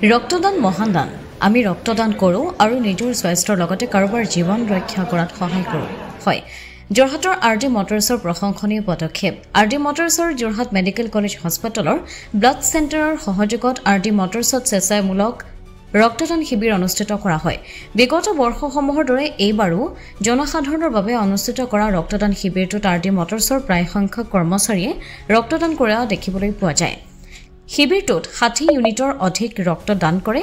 ৰক্তদান মহান দান আমি ৰক্তদান কৰোঁ আৰু নিজৰ স্বাস্থ্যৰ লগতে কাৰোবাৰ জীৱন ৰক্ষা কৰাত সহায় কৰোঁ হয় যোৰহাটৰ আৰডি মটৰ্ছৰ প্ৰশংসনীয় পদক্ষেপ আৰডি মটৰ্ছৰ যোৰহাট মেডিকেল কলেজ হস্পিটেলৰ ব্লাড চেণ্টাৰৰ সহযোগত আৰডি মটৰ্ছত স্বেচ্ছামূলক ৰক্তদান শিবিৰ অনুষ্ঠিত কৰা হয় বিগত বৰ্ষসমূহৰ দৰে এইবাৰো জনসাধাৰণৰ বাবে অনুষ্ঠিত কৰা ৰক্তদান শিবিৰটোত আৰডি মটৰ্ছৰ প্ৰায় সংখ্যক কৰ্মচাৰীয়ে ৰক্তদান কৰা দেখিবলৈ পোৱা যায় শিবিৰটোত 60 ইউনিটৰ অধিক ৰক্তদান কৰে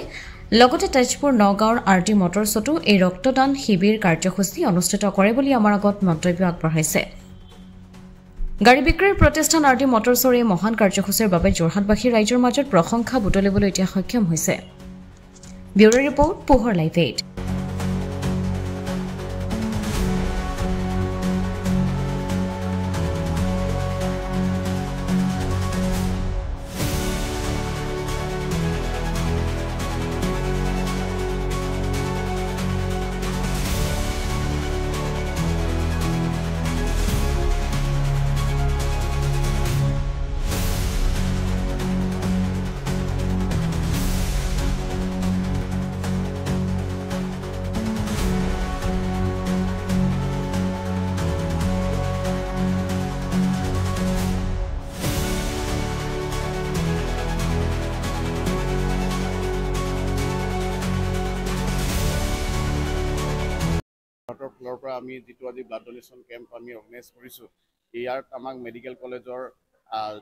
লগতে তেজপুৰ নগাঁৱৰ আৰডি মটৰ্ছতো এই ৰক্তদান শিবিৰ কাৰ্যসূচী অনুষ্ঠিত কৰে বুলি আমাৰ আগত মন্তব্য আগবঢ়াইছে গাড়ী বিক্ৰীৰ প্ৰতিষ্ঠান আৰডি মটৰ্ছৰ এই মহান কাৰ্যসূচীৰ বাবে যোৰহাটবাসী ৰাইজৰ মাজত প্ৰশংসা বুটলিবলৈ এতিয়া সক্ষম হৈছে ব্যুৰো ৰিপৰ্ট পোহৰ লাইভ 8 ফ্লৰ পৰা আমি যিটো আজি ব্লাড ডোনেশ্যন কেম্প আমি অৰ্গেনাইজ কৰিছোঁ ইয়াত আমাক মেডিকেল কলেজৰ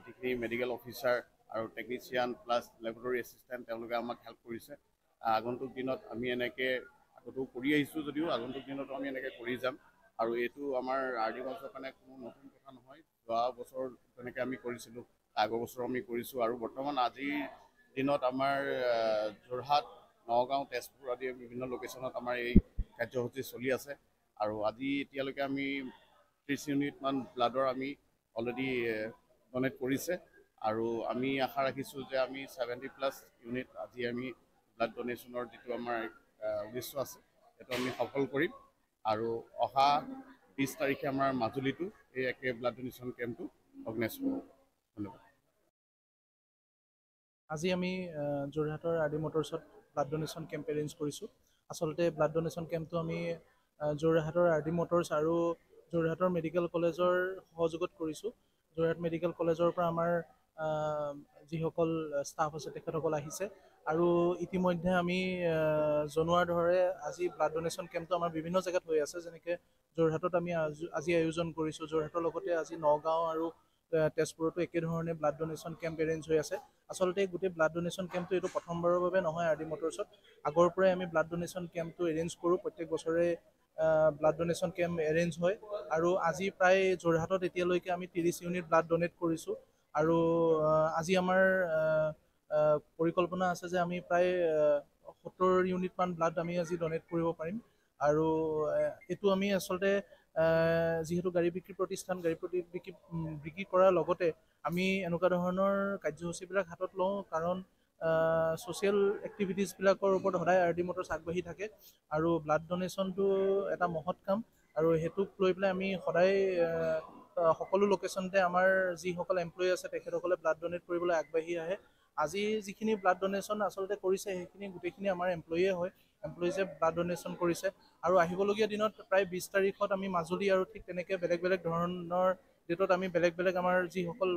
যিখিনি মেডিকেল অফিচাৰ আৰু টেকনিচিয়ান প্লাছ লেবৰেটৰী এছিষ্টেণ্ট তেওঁলোকে আমাক হেল্প কৰিছে আগন্তুক দিনত আমি এনেকৈ আগতেও কৰি আহিছোঁ যদিও আগন্তুক দিনতো আমি এনেকৈ কৰি যাম আৰু এইটো আমাৰ আৰডি মটৰ্ছৰ কাৰণে কোনো নতুন কথা নহয় যোৱা বছৰ তেনেকৈ আমি কৰিছিলোঁ আগৰ বছৰ আমি কৰিছোঁ আৰু বৰ্তমান আজিৰ দিনত আমাৰ যোৰহাট নগাঁও তেজপুৰ আদি বিভিন্ন লোকেশ্যনত আমাৰ এই কাৰ্যসূচী চলি আছে আৰু আজি এতিয়ালৈকে আমি 30 ইউনিটমান ব্লাডৰ আমি অলৰেডি ডনেট কৰিছে আৰু আমি আশা ৰাখিছোঁ যে আমি 70+ ইউনিট আজি আমি ব্লাড ডনেশ্যনৰ যিটো আমাৰ উদ্দেশ্য আছে সেইটো আমি সফল কৰিম আৰু অহা 20 তাৰিখে আমাৰ মাজুলীটো এই একে ব্লাড ডনেশ্যন কেম্পটো অৰ্গেনাইজ কৰোঁ ধন্যবাদ আজি আমি যোৰহাটৰ আৰডি মটৰ্ছত ব্লাড ডোনেশ্যন কেম্প এৰেঞ্জ কৰিছোঁ আচলতে ব্লাড ডোনেশ্যন কেম্পটো আমি যোৰহাটৰ আৰডি মটৰ্ছ আৰু যোৰহাটৰ মেডিকেল কলেজৰ সহযোগত কৰিছোঁ যোৰহাট মেডিকেল কলেজৰ পৰা আমাৰ যিসকল ষ্টাফ আছে তেখেতসকল আহিছে আৰু ইতিমধ্যে আমি জনোৱাৰ দৰে আজি ব্লাড ডোনেশ্যন কেম্পটো আমাৰ বিভিন্ন জেগাত হৈ আছে যেনেকৈ যোৰহাটত আমি আজি আয়োজন কৰিছোঁ যোৰহাটৰ লগতে আজি নগাঁও আৰু তেজপুৰতো একেধৰণে ব্লাড ডোনেশ্যন কেম্প এৰেঞ্জ হৈ আছে আচলতে গোটেই ব্লাড ডোনেশ্যন কেম্পটো এইটো প্ৰথমবাৰৰ বাবে নহয় আৰডি মটৰ্ছত আগৰ পৰাই আমি ব্লাড ডোনেশ্যন কেম্পটো এৰেঞ্জ কৰোঁ প্ৰত্যেক বছৰে ব্লাড ডোনেশ্যন কেম্প এৰেঞ্জ হয় আৰু আজি প্ৰায় যোৰহাটত এতিয়ালৈকে আমি 30 ইউনিট ব্লাড ডোনেট কৰিছোঁ আৰু আজি আমাৰ পৰিকল্পনা আছে যে আমি প্ৰায় 70 ইউনিটমান ব্লাড আমি আজি ডোনেট কৰিব পাৰিম আৰু এইটো আমি আচলতে যিহেতু গাড়ী বিক্ৰী প্ৰতিষ্ঠান গাড়ী বিক্ৰী কৰাৰ লগতে আমি এনেকুৱা ধৰণৰ কাৰ্যসূচীবিলাক হাতত লওঁ কাৰণ ছ'চিয়েল এক্টিভিটিছবিলাকৰ ওপৰত সদায় আৰডি মটৰ্ছ আগবাঢ়ি থাকে আৰু ব্লাড ডোনেশ্যনটো এটা মহৎ কাম আৰু সেইটোক লৈ পেলাই আমি সদায় সকলো লোকেশ্যনতে আমাৰ যিসকল এমপ্লয়ী আছে তেখেতসকলে ব্লাড ডোনেট কৰিবলৈ আগবাঢ়ি আহে আজি যিখিনি ব্লাড ডোনেশ্যন আচলতে কৰিছে সেইখিনি গোটেইখিনি আমাৰ এমপ্লয়ীয়ে হয় এমপ্লয়িজে ব্লাড ডোনেশ্যন কৰিছে আৰু আহিবলগীয়া দিনত প্ৰায় 20 তাৰিখত আমি মাজুলী আৰু ঠিক তেনেকৈ বেলেগ বেলেগ ধৰণৰ ডেটত আমি বেলেগ বেলেগ আমাৰ যিসকল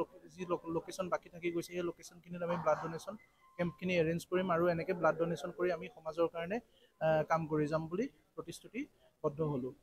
লোকেশ্যন বাকী থাকি গৈছে সেই লোকেশ্যনখিনিত আমি ব্লাড ডোনেশ্যন কেম্পখিনি এৰেঞ্জ কৰিম আৰু এনেকৈ ব্লাড ডোনেশ্যন কৰি আমি সমাজৰ কাৰণে কাম কৰি যাম বুলি প্ৰতিশ্ৰুতিবদ্ধ হ'লোঁ